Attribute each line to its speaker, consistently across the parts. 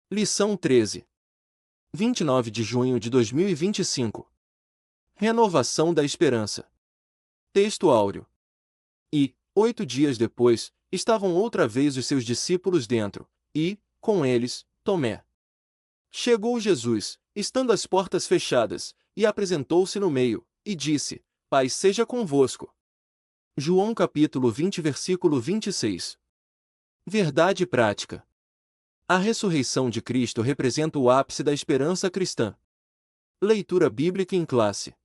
Speaker 1: Lição 13. 29 de junho de 2025. Renovação da esperança. Texto áureo. E, 8 dias depois, estavam outra vez os seus discípulos dentro, e, com eles, Tomé. Chegou Jesus, estando as portas fechadas, e apresentou-se no meio, e disse: Paz seja convosco. João capítulo 20 versículo 26. Verdade prática. A ressurreição de Cristo representa o ápice da esperança cristã. Leitura bíblica em classe.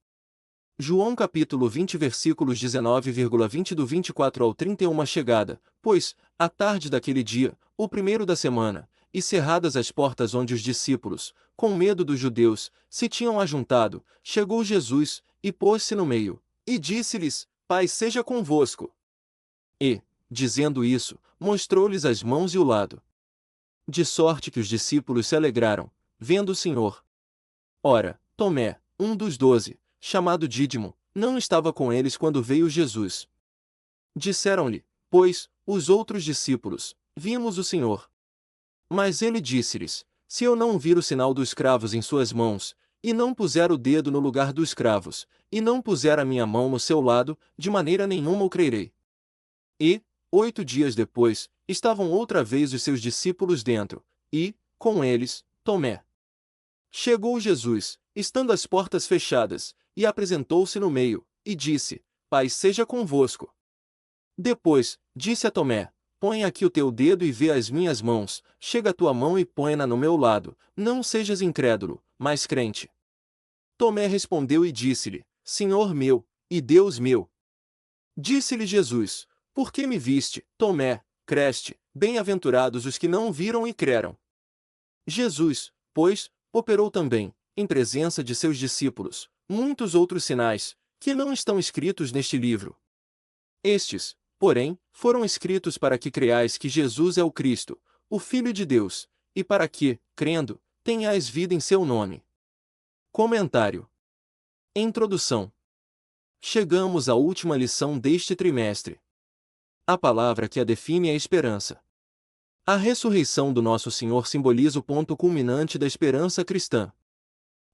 Speaker 1: João capítulo 20 versículos 19,20 do 24 ao 31. Chegada, pois, à tarde daquele dia, o primeiro da semana, e cerradas as portas onde os discípulos, com medo dos judeus, se tinham ajuntado, chegou Jesus, e pôs-se no meio, e disse-lhes: Paz seja convosco. E, dizendo isso, mostrou-lhes as mãos e o lado. De sorte que os discípulos se alegraram, vendo o Senhor. Ora, Tomé, um dos 12, chamado Dídimo, não estava com eles quando veio Jesus. Disseram-lhe, pois, os outros discípulos: Vimos o Senhor. Mas ele disse-lhes: Se eu não vir o sinal dos cravos em suas mãos, e não puser o dedo no lugar dos cravos, e não puser a minha mão no seu lado, de maneira nenhuma o crerei. E, 8 dias depois, estavam outra vez os seus discípulos dentro, e, com eles, Tomé. Chegou Jesus, estando as portas fechadas, e apresentou-se no meio, e disse: Paz seja convosco. Depois, disse a Tomé: Põe aqui o teu dedo e vê as minhas mãos, chega a tua mão e põe-na no meu lado, não sejas incrédulo, mas crente. Tomé respondeu e disse-lhe: Senhor meu, e Deus meu. Disse-lhe Jesus: Por que me viste, Tomé, creste? Bem-aventurados os que não viram e creram. Jesus, pois, operou também, em presença de seus discípulos, muitos outros sinais, que não estão escritos neste livro. Estes, porém, foram escritos para que creais que Jesus é o Cristo, o Filho de Deus, e para que, crendo, tenhais vida em seu nome. Comentário. Introdução. Chegamos à última lição deste trimestre. A palavra que a define é esperança. A ressurreição do nosso Senhor simboliza o ponto culminante da esperança cristã.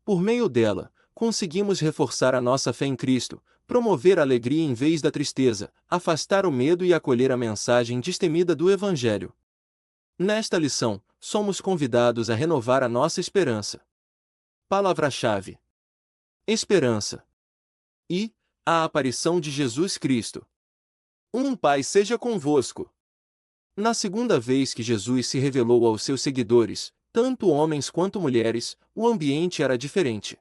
Speaker 1: Por meio dela, conseguimos reforçar a nossa fé em Cristo, promover a alegria em vez da tristeza, afastar o medo e acolher a mensagem destemida do Evangelho. Nesta lição, somos convidados a renovar a nossa esperança. Palavra-chave: esperança. E a aparição de Jesus Cristo. Pai seja convosco. Na segunda vez que Jesus se revelou aos seus seguidores, tanto homens quanto mulheres, o ambiente era diferente.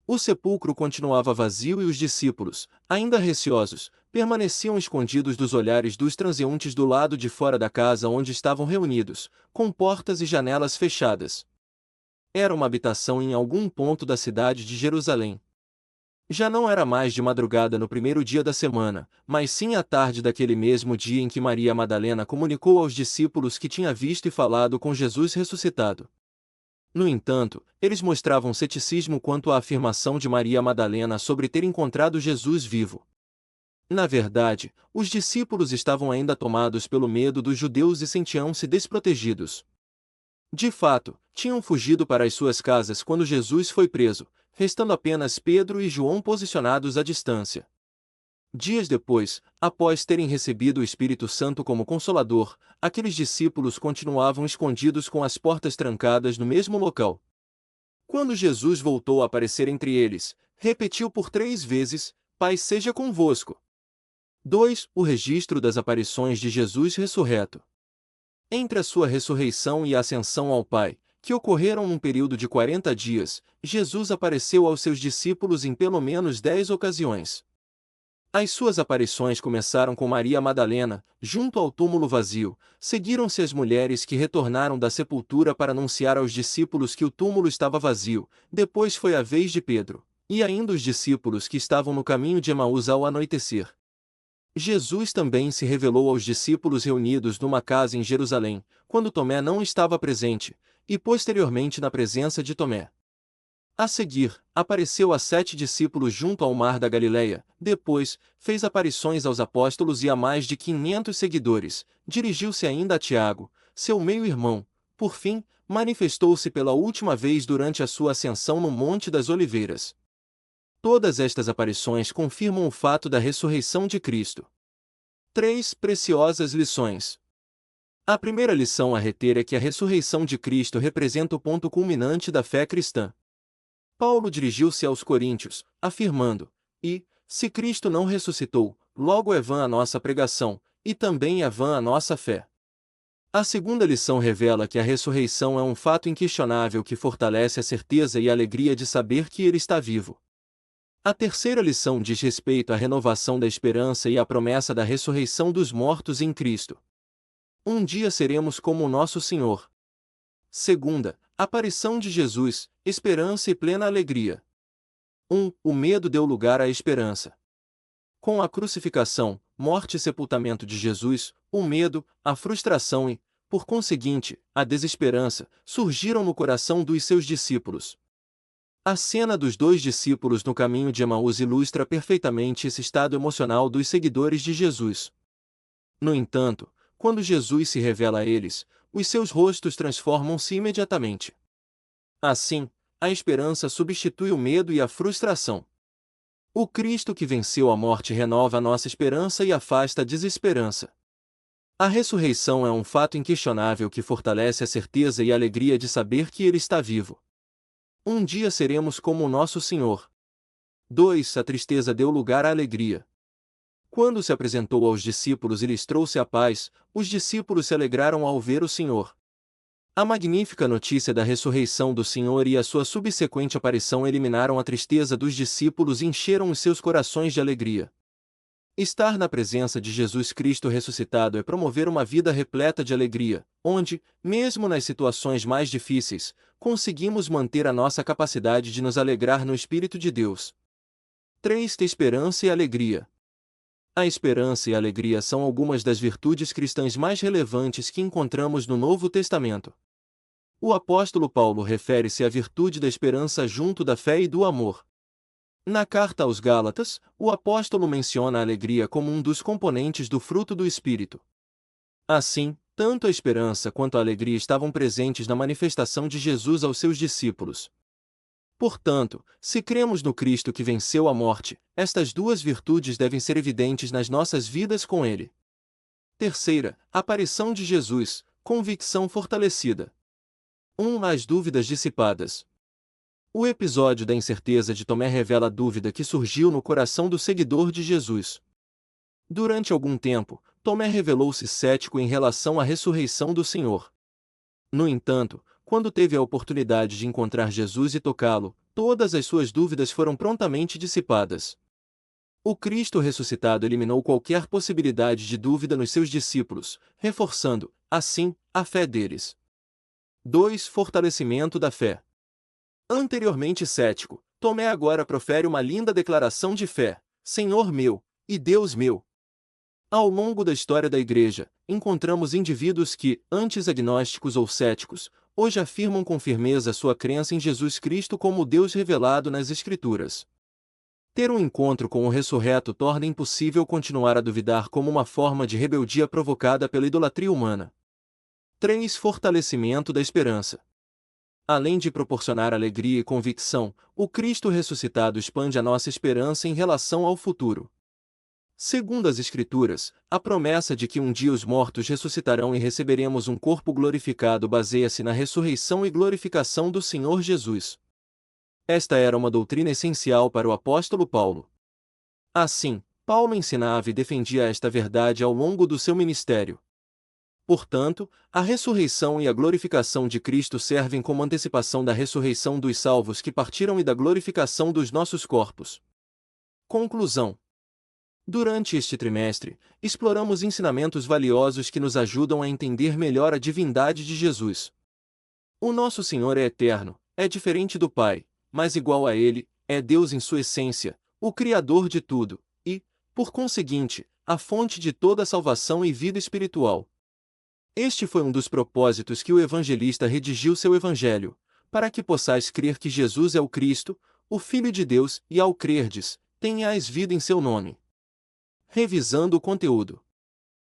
Speaker 1: O sepulcro continuava vazio e os discípulos, ainda receosos, permaneciam escondidos dos olhares dos transeuntes do lado de fora da casa onde estavam reunidos, com portas e janelas fechadas. Era uma habitação em algum ponto da cidade de Jerusalém. Já não era mais de madrugada no primeiro dia da semana, mas sim à tarde daquele mesmo dia em que Maria Madalena comunicou aos discípulos que tinha visto e falado com Jesus ressuscitado. No entanto, eles mostravam ceticismo quanto à afirmação de Maria Madalena sobre ter encontrado Jesus vivo. Na verdade, os discípulos estavam ainda tomados pelo medo dos judeus e sentiam-se desprotegidos. De fato, tinham fugido para as suas casas quando Jesus foi preso, restando apenas Pedro e João posicionados à distância. Dias depois, após terem recebido o Espírito Santo como Consolador, aqueles discípulos continuavam escondidos com as portas trancadas no mesmo local. Quando Jesus voltou a aparecer entre eles, repetiu por 3 vezes: Paz seja convosco. 2. O registro das aparições de Jesus ressurreto. Entre a sua ressurreição e a ascensão ao Pai, que ocorreram num período de 40 dias, Jesus apareceu aos seus discípulos em pelo menos 10 ocasiões. As suas aparições começaram com Maria Madalena, junto ao túmulo vazio, seguiram-se as mulheres que retornaram da sepultura para anunciar aos discípulos que o túmulo estava vazio, depois foi a vez de Pedro, e ainda os discípulos que estavam no caminho de Emaús ao anoitecer. Jesus também se revelou aos discípulos reunidos numa casa em Jerusalém, quando Tomé não estava presente, e posteriormente na presença de Tomé. A seguir, apareceu a 7 discípulos junto ao mar da Galileia, depois, fez aparições aos apóstolos e a mais de 500 seguidores, dirigiu-se ainda a Tiago, seu meio-irmão, por fim, manifestou-se pela última vez durante a sua ascensão no Monte das Oliveiras. Todas estas aparições confirmam o fato da ressurreição de Cristo. 3 preciosas lições. A primeira lição a reter é que a ressurreição de Cristo representa o ponto culminante da fé cristã. Paulo dirigiu-se aos coríntios, afirmando: se Cristo não ressuscitou, logo é vã a nossa pregação, e também é vã a nossa fé. A segunda lição revela que a ressurreição é um fato inquestionável que fortalece a certeza e a alegria de saber que Ele está vivo. A terceira lição diz respeito à renovação da esperança e à promessa da ressurreição dos mortos em Cristo. Um dia seremos como o nosso Senhor. Segunda, aparição de Jesus, esperança e plena alegria. O medo deu lugar à esperança. Com a crucificação, morte e sepultamento de Jesus, o medo, a frustração e, por conseguinte, a desesperança, surgiram no coração dos seus discípulos. A cena dos 2 discípulos no caminho de Emaús ilustra perfeitamente esse estado emocional dos seguidores de Jesus. No entanto, quando Jesus se revela a eles, os seus rostos transformam-se imediatamente. Assim, a esperança substitui o medo e a frustração. O Cristo que venceu a morte renova a nossa esperança e afasta a desesperança. A ressurreição é um fato inquestionável que fortalece a certeza e a alegria de saber que Ele está vivo. Um dia seremos como o nosso Senhor. 2. A tristeza deu lugar à alegria. Quando se apresentou aos discípulos e lhes trouxe a paz, os discípulos se alegraram ao ver o Senhor. A magnífica notícia da ressurreição do Senhor e a sua subsequente aparição eliminaram a tristeza dos discípulos e encheram os seus corações de alegria. Estar na presença de Jesus Cristo ressuscitado é promover uma vida repleta de alegria, onde, mesmo nas situações mais difíceis, conseguimos manter a nossa capacidade de nos alegrar no Espírito de Deus. 3. Esperança e alegria. A esperança e a alegria são algumas das virtudes cristãs mais relevantes que encontramos no Novo Testamento. O apóstolo Paulo refere-se à virtude da esperança junto da fé e do amor. Na carta aos Gálatas, o apóstolo menciona a alegria como um dos componentes do fruto do Espírito. Assim, tanto a esperança quanto a alegria estavam presentes na manifestação de Jesus aos seus discípulos. Portanto, se cremos no Cristo que venceu a morte, estas 2 virtudes devem ser evidentes nas nossas vidas com Ele. Terceira, aparição de Jesus, convicção fortalecida. As dúvidas dissipadas. O episódio da incerteza de Tomé revela a dúvida que surgiu no coração do seguidor de Jesus. Durante algum tempo, Tomé revelou-se cético em relação à ressurreição do Senhor. No entanto, quando teve a oportunidade de encontrar Jesus e tocá-lo, todas as suas dúvidas foram prontamente dissipadas. O Cristo ressuscitado eliminou qualquer possibilidade de dúvida nos seus discípulos, reforçando, assim, a fé deles. 2. Fortalecimento da fé. Anteriormente cético, Tomé agora profere uma linda declaração de fé: Senhor meu e Deus meu. Ao longo da história da Igreja, encontramos indivíduos que, antes agnósticos ou céticos, hoje afirmam com firmeza sua crença em Jesus Cristo como o Deus revelado nas Escrituras. Ter um encontro com o ressurreto torna impossível continuar a duvidar como uma forma de rebeldia provocada pela idolatria humana. 3. Fortalecimento da esperança. Além de proporcionar alegria e convicção, o Cristo ressuscitado expande a nossa esperança em relação ao futuro. Segundo as Escrituras, a promessa de que um dia os mortos ressuscitarão e receberemos um corpo glorificado baseia-se na ressurreição e glorificação do Senhor Jesus. Esta era uma doutrina essencial para o apóstolo Paulo. Assim, Paulo ensinava e defendia esta verdade ao longo do seu ministério. Portanto, a ressurreição e a glorificação de Cristo servem como antecipação da ressurreição dos salvos que partiram e da glorificação dos nossos corpos. Conclusão. Durante este trimestre, exploramos ensinamentos valiosos que nos ajudam a entender melhor a divindade de Jesus. O nosso Senhor é eterno, é diferente do Pai, mas igual a Ele, é Deus em sua essência, o Criador de tudo, e, por conseguinte, a fonte de toda a salvação e vida espiritual. Este foi um dos propósitos que o evangelista redigiu seu evangelho, para que possais crer que Jesus é o Cristo, o Filho de Deus, e ao crerdes, tenhais vida em seu nome. Revisando o conteúdo.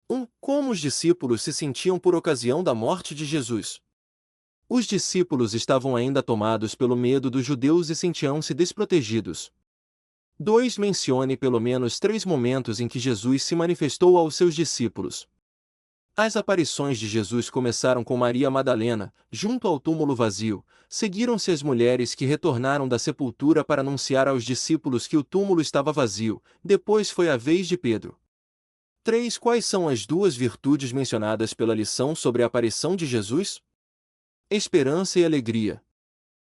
Speaker 1: 1. Como os discípulos se sentiam por ocasião da morte de Jesus. Os discípulos estavam ainda tomados pelo medo dos judeus e sentiam-se desprotegidos. 2. Mencione pelo menos 3 momentos em que Jesus se manifestou aos seus discípulos. As aparições de Jesus começaram com Maria Madalena, junto ao túmulo vazio. Seguiram-se as mulheres que retornaram da sepultura para anunciar aos discípulos que o túmulo estava vazio. Depois foi a vez de Pedro. 3. Quais são as 2 virtudes mencionadas pela lição sobre a aparição de Jesus? Esperança e alegria.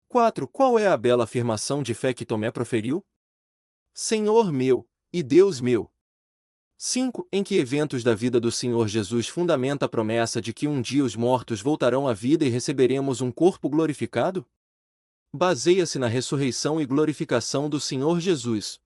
Speaker 1: 4. Qual é a bela afirmação de fé que Tomé proferiu? Senhor meu e Deus meu. 5. Em que eventos da vida do Senhor Jesus fundamenta a promessa de que um dia os mortos voltarão à vida e receberemos um corpo glorificado? Baseia-se na ressurreição e glorificação do Senhor Jesus.